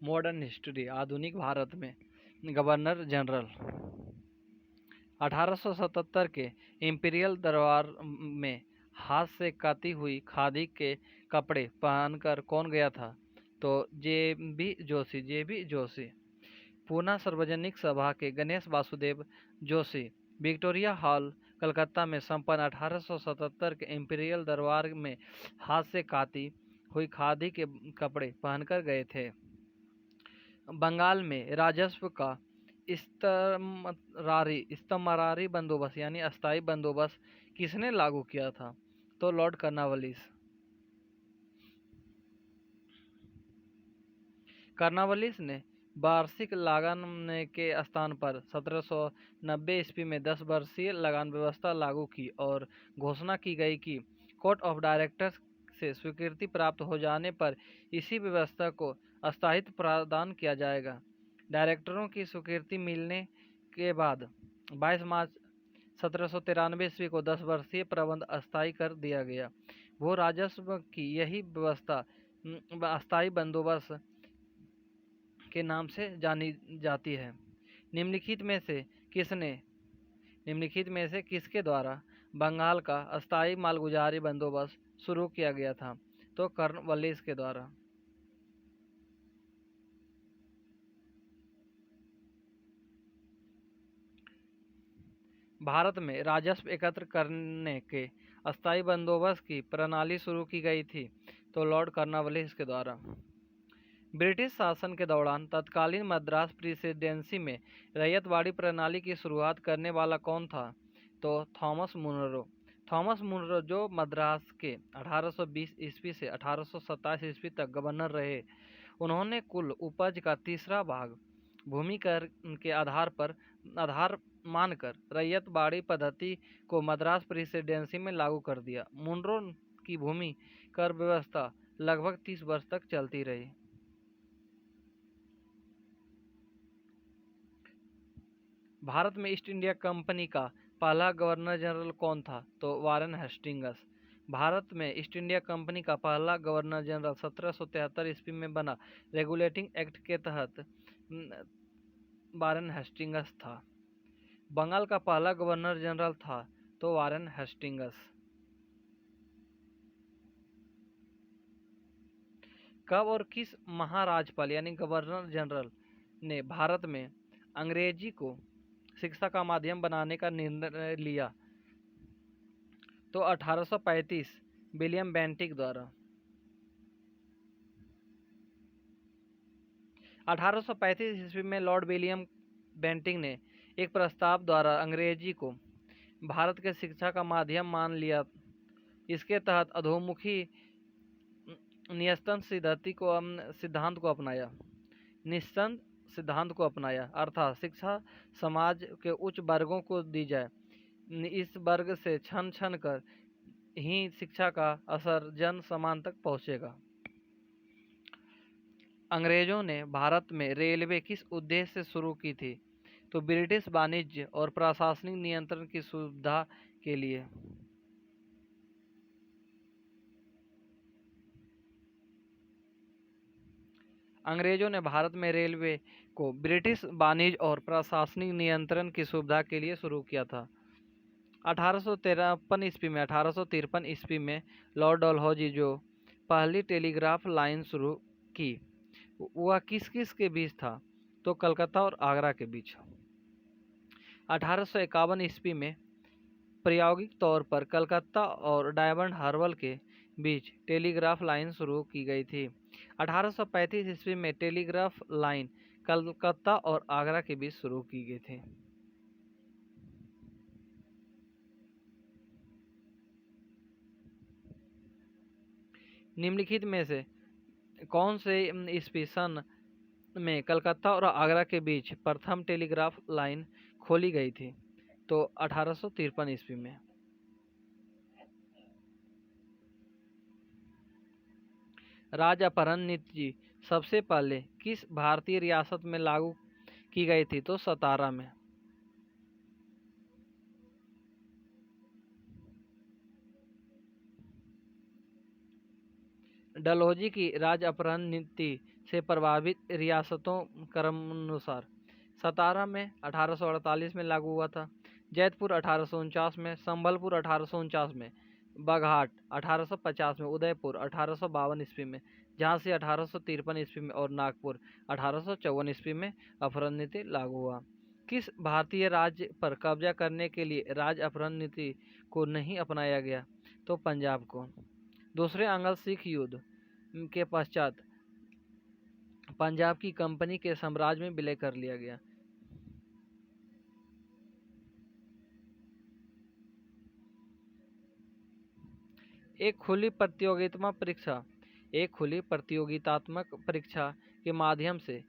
Modern history आधुनिक भारत में governor general 1877 के इंपीरियल दरबार में हाथ से काती हुई खादी के कपड़े पहनकर कौन गया था? तो जे बी जोशी। पूना सार्वजनिक सभा के गणेश वासुदेव जोशी विक्टोरिया हॉल कलकत्ता में संपन्न 1877 के इंपीरियल दरबार में हाथ से काती हुई खादी के कपड़े पहनकर गए थे। बंगाल में राजस्व का इस्तमरारी बंदोबस्त यानी अस्थायी बंदोबस्त किसने लागू किया था? तो लॉर्ड कर्नवालिस। कर्नवालिस ने वार्षिक लगान के स्थान पर 1790 ईस्वी में 10 वर्षीय लगान व्यवस्था लागू की और घोषणा की गई कि कोर्ट ऑफ डायरेक्टर्स से स्वीकृति प्राप्त हो जाने पर इसी व्यवस्था को स्थायित्व प्रदान किया जाएगा। डायरेक्टरों की स्वीकृति मिलने के बाद 22 मार्च 1793 ईस्वी को 10 वर्षीय प्रबंध अस्थायी कर दिया गया। वो राजस्व की यही व्यवस्था अस्थायी बंदोबस्त के नाम से जानी जाती है। किसने निम्नलिखित में से किसके द्वारा बंगाल का अस्थायी मालगुजारी बंदोबस्त शुरू किया गया था? तो कर्नवालिस के द्वारा। भारत में राजस्व एकत्र करने के अस्थायी बंदोबस्त की प्रणाली शुरू की गई थी? तो लॉर्ड कर्नवालिस के द्वारा। ब्रिटिश शासन के दौरान तत्कालीन मद्रास प्रेसिडेंसी में रैयतवाड़ी प्रणाली की शुरुआत करने वाला कौन था? तो थॉमस मुनरो। थॉमस मुनरो जो मद्रास के 1820 ईस्वी से 1827 ईस्वी तक गवर्नर रहे, उन्होंने कुल उपज का तीसरा भाग भूमि कर के आधार मानकर रैयतवाड़ी पद्धति को मद्रास प्रेसिडेंसी में लागू कर दिया। मुनरो की भूमि कर व्यवस्था लगभग 30 वर्ष तक चलती रही। भारत में ईस्ट इंडिया कंपनी का पहला गवर्नर जनरल कौन था? तो वारेन हेस्टिंग्स। भारत में ईस्ट इंडिया कंपनी का पहला गवर्नर जनरल 1773 ईस्वी में बना रेगुलेटिंग एक्ट के तहत वारेन हेस्टिंग्स था। बंगाल का पहला गवर्नर जनरल था तो वारेन हेस्टिंग्स। कब और किस महाराजपाल यानी गवर्नर जनरल ने भारत में अंग्रेजी को शिक्षा का माध्यम बनाने का निर्णय लिया? तो 1835 विलियम बेंटिक द्वारा। 1835 ईस्वी में लॉर्ड विलियम बेंटिक ने एक प्रस्ताव द्वारा अंग्रेजी को भारत के शिक्षा का माध्यम मान लिया। इसके तहत अधोमुखी निस्तंद सिद्धांत को अपनाया। निस्तंद सिद्धांत को अपनाया अर्थात शिक्षा समाज के उच्च वर्गों को दी जाए। इस वर्ग से छन छन कर ही शिक्षा का असर जन समान तक पहुंचेगा। अंग्रेजों ने भारत में रेलवे किस उद्देश्य से शुरू की थी? तो ब्रिटिश वाणिज्य और प्रशासनिक नियंत्रण की सुविधा के लिए। अंग्रेजों ने भारत में रेलवे को ब्रिटिश वाणिज्य और प्रशासनिक नियंत्रण की सुविधा के लिए शुरू किया था। 1853 ईस्वी में लॉर्ड डलहौजी जो पहली टेलीग्राफ लाइन शुरू की, वह किस किस के बीच था? तो कलकत्ता और आगरा के बीच। 1851 ईस्वी में प्रायोगिक तौर पर कलकत्ता और डायमंड हार्बर के बीच टेलीग्राफ लाइन शुरू की गई थी। 1835 ईस्वी में टेलीग्राफ लाइन कलकत्ता और आगरा के बीच शुरू की गई थी। निम्नलिखित में से कौन से ईस्वी सन में कलकत्ता और आगरा के बीच प्रथम टेलीग्राफ लाइन खोली गई थी? तो 1853 ईस्वी में। राज अपहरण नीति सबसे पहले किस भारतीय रियासत में लागू की गई थी? तो सतारा में। डलहौजी की राज अपहरण नीति से प्रभावित रियासतों क्रमानुसार। सतारा में 1848 में लागू हुआ था, जैतपुर 1849 में, संबलपुर 1849 में, बाघाट 1850 में, उदयपुर 1852 ईस्वी में, झांसी 1853 ईस्वी में और नागपुर 1854 ईस्वी में अपहरण नीति लागू हुआ। किस भारतीय राज्य पर कब्जा करने के लिए राज्य अपहरण नीति को नहीं अपनाया गया? तो पंजाब को। दूसरे अंग्ल सिख युद्ध के पश्चात पंजाब की कंपनी के साम्राज्य में विलय कर लिया गया। एक खुली प्रतियोगितात्मक परीक्षा के माध्यम से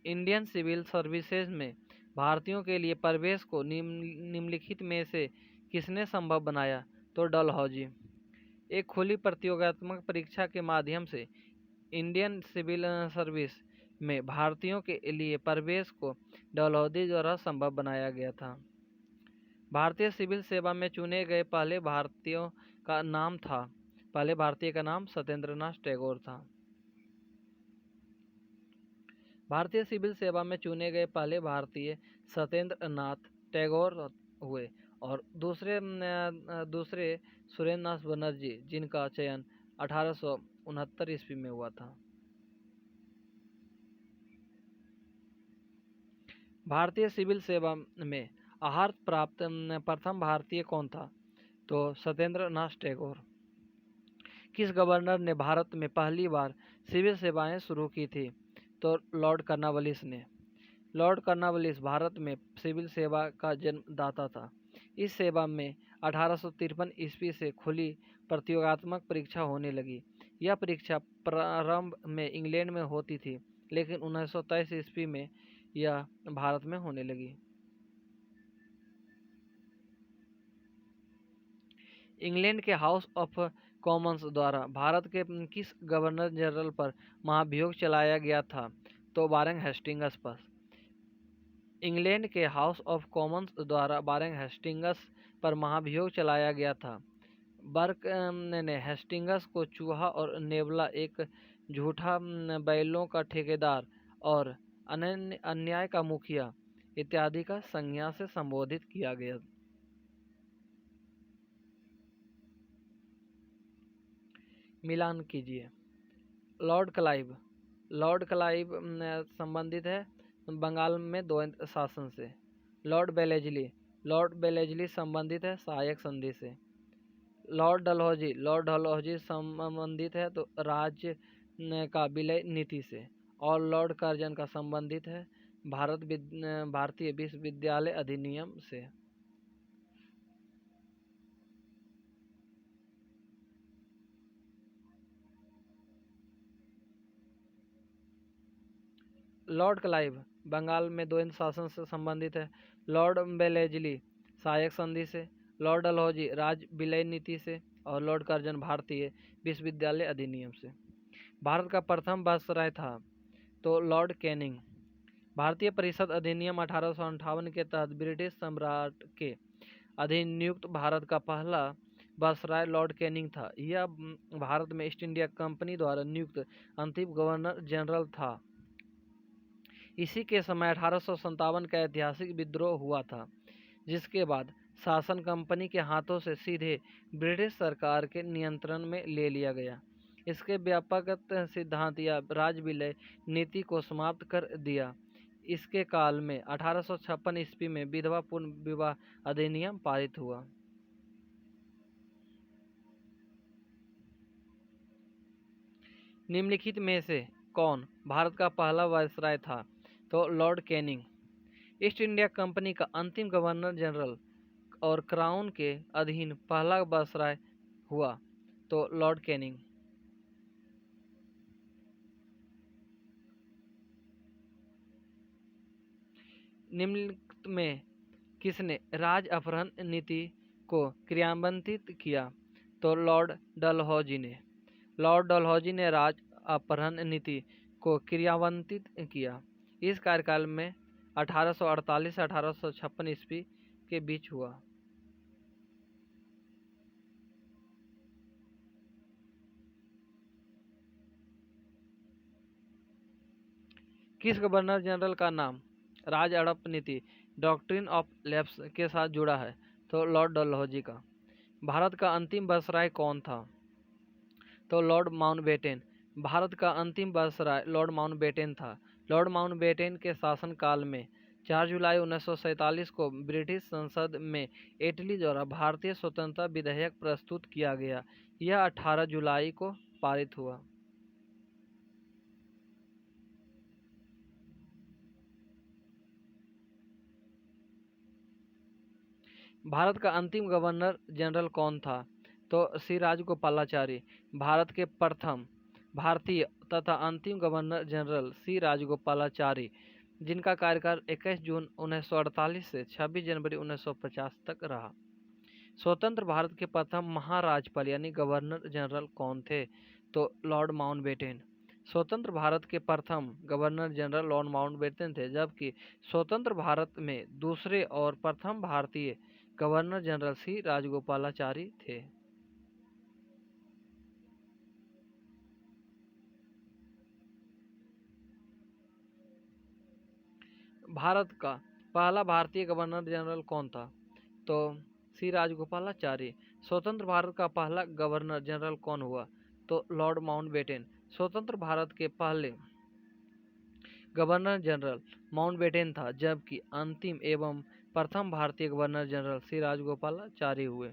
इंडियन सिविल सर्विसेज में भारतीयों के लिए प्रवेश को निम्नलिखित में से किसने संभव बनाया? तो डलहौजी। एक खुली प्रतियोगितात्मक परीक्षा के माध्यम से इंडियन सिविल सर्विस में भारतीयों के लिए प्रवेश को डलहौजी द्वारा संभव बनाया गया था। भारतीय सिविल सेवा में चुने गए पहले भारतीय का नाम सत्येंद्रनाथ टैगोर था। भारतीय सिविल सेवा में चुने गए पहले भारतीय सत्येंद्रनाथ टैगोर हुए और दूसरे सुरेंद्रनाथ बनर्जी, जिनका चयन 1869 ईस्वी में हुआ था। भारतीय सिविल सेवा में आहार प्राप्त प्रथम भारतीय कौन था? तो सत्येंद्रनाथ टैगोर। किस गवर्नर ने भारत में पहली बार सिविल सेवाएं शुरू की थी? तो लॉर्ड कर्नवालिस ने। लॉर्ड कर्नवालिस भारत में सिविल सेवा का जन्मदाता था। इस सेवा में 1853 ईस्वी से खुली प्रतियोगात्मक परीक्षा होने लगी। यह परीक्षा प्रारंभ में इंग्लैंड में होती थी, लेकिन 1923 ईस्वी में यह भारत में होने लगी। इंग्लैंड के हाउस ऑफ कॉमन्स द्वारा भारत के किस गवर्नर जनरल पर महाभियोग चलाया गया था? तो वारेन हेस्टिंग्स पर। इंग्लैंड के हाउस ऑफ कॉमन्स द्वारा वारेन हेस्टिंग्स पर महाभियोग चलाया गया था। बर्क ने हेस्टिंग्स को चूहा और नेबला, एक झूठा बैलों का ठेकेदार और अन्याय का मुखिया इत्यादि का संज्ञा से संबोधित किया गया। मिलान कीजिए। लॉर्ड क्लाइव संबंधित है बंगाल में द्वंद्व शासन से। लॉर्ड बेलेजली संबंधित है सहायक संधि से। लॉर्ड डलहौजी संबंधित है तो राज्य का विलय नीति से। और लॉर्ड कर्जन का संबंधित है भारतीय विश्वविद्यालय अधिनियम से। लॉर्ड क्लाइव बंगाल में द्वंद्व शासन से संबंधित है। लॉर्ड बेलेजली सहायक संधि से। लॉर्ड डलहौजी राज्य विलय नीति से। और लॉर्ड कर्जन भारतीय विश्वविद्यालय अधिनियम से। भारत का प्रथम वायसराय था तो लॉर्ड कैनिंग। भारतीय परिषद अधिनियम 1858 के तहत ब्रिटिश सम्राट के अधीन नियुक्त भारत का पहला वायसराय लॉर्ड कैनिंग था। यह भारत में ईस्ट इंडिया कंपनी द्वारा नियुक्त अंतिम गवर्नर जनरल था। इसी के समय 1857 का ऐतिहासिक विद्रोह हुआ था, जिसके बाद शासन कंपनी के हाथों से सीधे ब्रिटिश सरकार के नियंत्रण में ले लिया गया। इसके व्यापक सिद्धांत या राज्य विलय नीति को समाप्त कर दिया। इसके काल में 1856 ईस्वी में विधवा पुनर्विवाह अधिनियम पारित हुआ। निम्नलिखित में से कौन भारत का पहला वायसराय था? तो Lord Canning. East India company का अंतिम गवर्नर जनरल और क्राउन के अधीन पहला वायसराय हुआ तो लॉर्ड कैनिंग। निम्नलिखित में किसने राज्य अपहरण नीति को क्रियान्वित किया? तो लॉर्ड डलहौजी ने। लॉर्ड डलहौजी ने राज्य अपहरण नीति को क्रियान्वित किया। इस कार्यकाल में 1848 से 1856 ईस्वी के बीच हुआ। किस गवर्नर जनरल का नाम राज अड़प नीति डॉक्ट्रिन ऑफ लैप्स के साथ जुड़ा है? तो लॉर्ड डलहौजी का। भारत का अंतिम वायसराय कौन था? तो लॉर्ड माउंटबेटन। भारत का अंतिम वायसराय लॉर्ड माउंटबेटन था। लॉर्ड माउंटबेटन के शासनकाल में 4 जुलाई 1947 को ब्रिटिश संसद में इटली द्वारा भारतीय स्वतंत्रता विधेयक प्रस्तुत किया गया। यह 18 जुलाई को पारित हुआ। भारत का अंतिम गवर्नर जनरल कौन था? तो श्री राजगोपालाचारी। भारत के प्रथम भारतीय तथा अंतिम गवर्नर जनरल श्री राजगोपालाचारी, जिनका कार्यकाल 21 जून 1948 से 26 जनवरी 1950 तक रहा। स्वतंत्र भारत के प्रथम महाराजपाल यानी गवर्नर जनरल कौन थे? तो लॉर्ड माउंटबेटन। स्वतंत्र भारत के प्रथम गवर्नर जनरल लॉर्ड माउंटबेटन थे, जबकि स्वतंत्र भारत में दूसरे और प्रथम भारतीय गवर्नर जनरल श्री राजगोपालाचारी थे। भारत का पहला भारतीय गवर्नर जनरल कौन था? तो श्री राजगोपालाचारी। स्वतंत्र भारत का पहला गवर्नर जनरल कौन हुआ? तो लॉर्ड माउंटबेटन। स्वतंत्र भारत के पहले गवर्नर जनरल माउंटबेटन था, जबकि अंतिम एवं प्रथम भारतीय गवर्नर जनरल श्री राजगोपालाचारी हुए।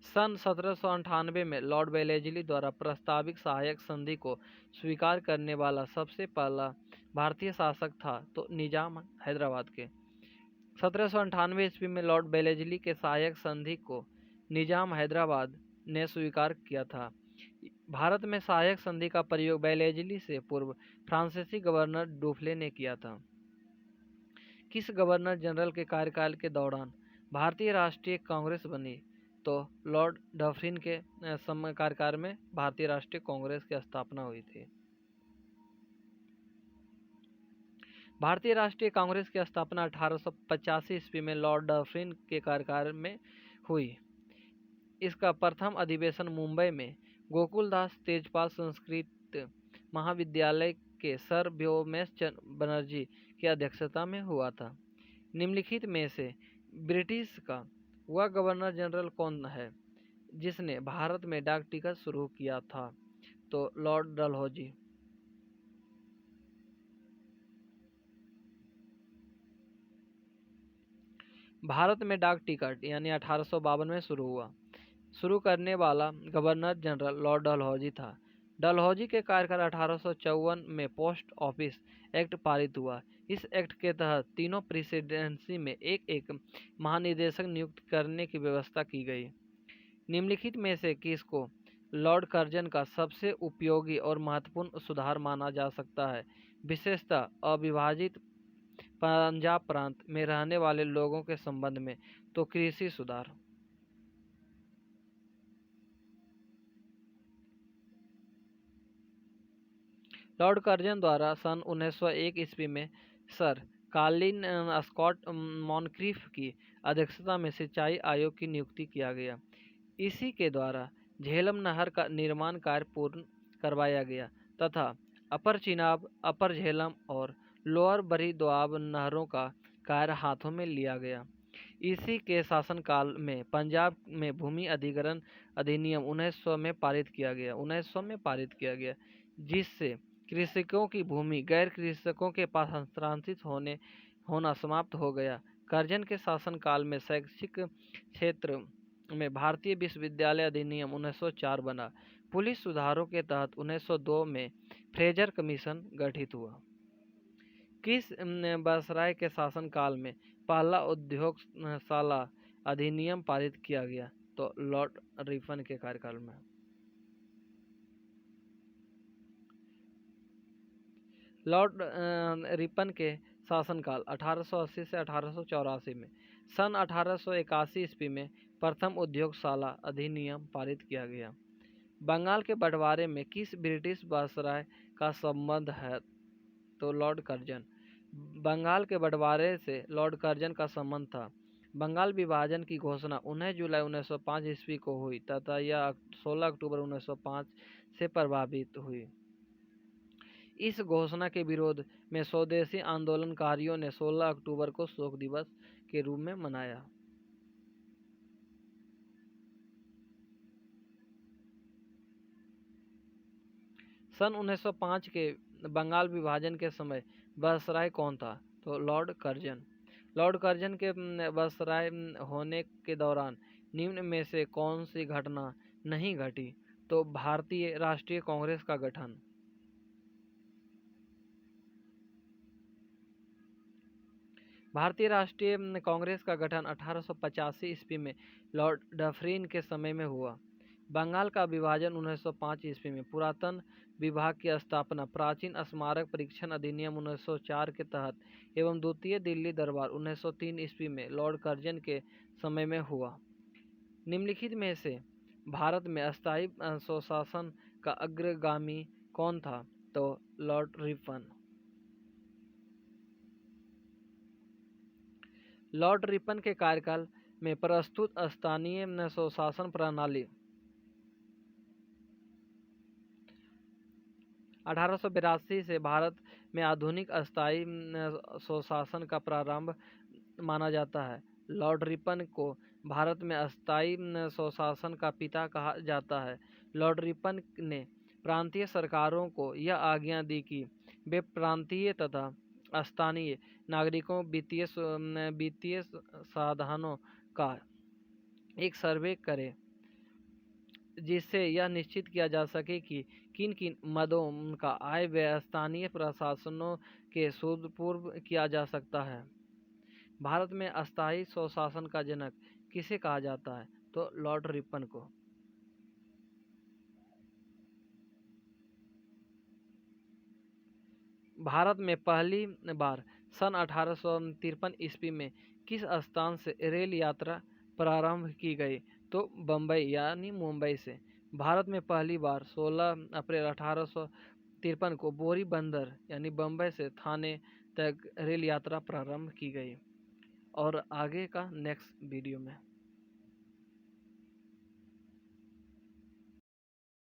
सन 1798 में लॉर्ड वेलेस्ली द्वारा प्रस्तावित सहायक संधि को स्वीकार करने वाला सबसे पहला भारतीय शासक था तो निजाम हैदराबाद के। 1798 ईस्वी में लॉर्ड वेलेस्ली के सहायक संधि को निजाम हैदराबाद ने स्वीकार किया था। भारत में सहायक संधि का प्रयोग वेलेस्ली से पूर्व फ्रांसीसी गवर्नर डुफ्ले ने किया था। किस गवर्नर जनरल के कार्यकाल के दौरान भारतीय राष्ट्रीय कांग्रेस बनी? तो लॉर्ड डफरिन के समय कार्यकाल में भारतीय राष्ट्रीय कांग्रेस की स्थापना हुई थी। भारतीय राष्ट्रीय कांग्रेस की स्थापना 1885 ईस्वी में लॉर्ड डफरिन के कार्यकाल में हुई। इसका प्रथम अधिवेशन मुंबई में गोकुलदास तेजपाल संस्कृत महाविद्यालय के सर व्योमेश चंद्र बनर्जी की अध्यक्षता में हुआ था। निम्नलिखित में से ब्रिटिश का वह गवर्नर जनरल कौन है जिसने भारत में डाक टिकट शुरू किया था? तो लॉर्ड डलहौजी। भारत में डाक टिकट यानी 1852 में शुरू करने वाला गवर्नर जनरल लॉर्ड डलहौजी था। डलहौजी के कार्यकाल 1854 में पोस्ट ऑफिस एक्ट पारित हुआ। इस एक्ट के तहत तीनों प्रेसिडेंसी में एक एक महानिदेशक नियुक्त करने की व्यवस्था की गई। निम्नलिखित में से किसको लॉर्ड कर्जन का सबसे उपयोगी और महत्वपूर्ण सुधार माना जा सकता है? विशेषतः अविभाजित पंजाब प्रांत में रहने वाले लोगों के संबंध में। तो कृषि सुधार। लॉर्ड कर्जन द्वारा सन 1901 ईस्वी में सर कार्लिन स्कॉट मॉनक्रीफ की अध्यक्षता में सिंचाई आयोग की नियुक्ति किया गया। इसी के द्वारा झेलम नहर का निर्माण कार्य पूर्ण करवाया गया तथा अपर चिनाब, अपर झेलम और लोअर बरी दोआब नहरों का कार्य हाथों में लिया गया। इसी के शासनकाल में पंजाब में भूमि अधिग्रहण अधिनियम 1900 में पारित किया गया 1900 में पारित किया गया, जिससे कृषकों की भूमि गैर कृषकों के पास हस्तांतरित होना समाप्त हो गया। कर्जन के शासनकाल में शैक्षिक क्षेत्र में भारतीय विश्वविद्यालय अधिनियम 1904 बना। पुलिस सुधारों के तहत 1902 में फ्रेजर कमीशन गठित हुआ। किस वायसराय के शासनकाल में पहला उद्योगशाला अधिनियम पारित किया गया? तो लॉर्ड रिपन के कार्यकाल में। लॉर्ड रिपन के शासनकाल 1880 से 1884 में। सन 1881 ईस्वी में प्रथम उद्योगशाला अधिनियम पारित किया गया। बंगाल के बंटवारे में किस ब्रिटिश वायसराय का संबंध है? तो लॉर्ड कर्जन। बंगाल के बंटवारे से लॉर्ड कर्जन का संबंध था। बंगाल विभाजन की घोषणा 19 जुलाई 1905 ईस्वी को हुई तथा यह 16 अक्टूबर 1905 से प्रभावित हुई। इस घोषणा के विरोध में स्वदेशी आंदोलनकारियों ने 16 अक्टूबर को शोक दिवस के रूप में मनाया। सन 1905 के बंगाल विभाजन के समय वायसराय कौन था? तो लॉर्ड कर्जन। लॉर्ड कर्जन के वायसराय होने के दौरान निम्न में से कौन सी घटना नहीं घटी? तो भारतीय राष्ट्रीय कांग्रेस का गठन। भारतीय राष्ट्रीय कांग्रेस का गठन 1885 ईस्वी में लॉर्ड डफरिन के समय में हुआ। बंगाल का विभाजन 1905 ईस्वी में, पुरातन विभाग की स्थापना प्राचीन स्मारक परीक्षण अधिनियम 1904 के तहत एवं द्वितीय दिल्ली दरबार 1903 ईस्वी में लॉर्ड कर्जन के समय में हुआ। निम्नलिखित में से भारत में अस्थायी स्वशासन का अग्रगामी कौन था? तो लॉर्ड रिपन। लॉर्ड रिपन के कार्यकाल में प्रस्तुत स्थानीय स्वशासन प्रणाली 1882 से भारत में आधुनिक अस्थायी स्वशासन का प्रारंभ माना जाता है। लॉर्ड रिपन को भारत में अस्थायी स्वशासन का पिता कहा जाता है। लॉर्ड रिपन ने प्रांतीय सरकारों को यह आज्ञा दी कि वे प्रांतीय तथा स्थानीय नागरिकों वित्तीय साधनों का एक सर्वे करें, जिससे यह निश्चित किया जा सके कि किन किन मदों का आय व्यय स्थानीय प्रशासनों के सुदूरपूर्व किया जा सकता है। भारत में अस्थायी स्वशासन का जनक किसे कहा जाता है? तो लॉर्ड रिपन को। भारत में पहली बार सन 1853 ईस्वी में किस स्थान से रेल यात्रा प्रारंभ की गई? तो बम्बई यानी मुंबई से। भारत में पहली बार 16 अप्रैल 1853 को बोरी बंदर यानी बम्बई से थाने तक रेल यात्रा प्रारंभ की गई। और आगे का नेक्स्ट वीडियो में।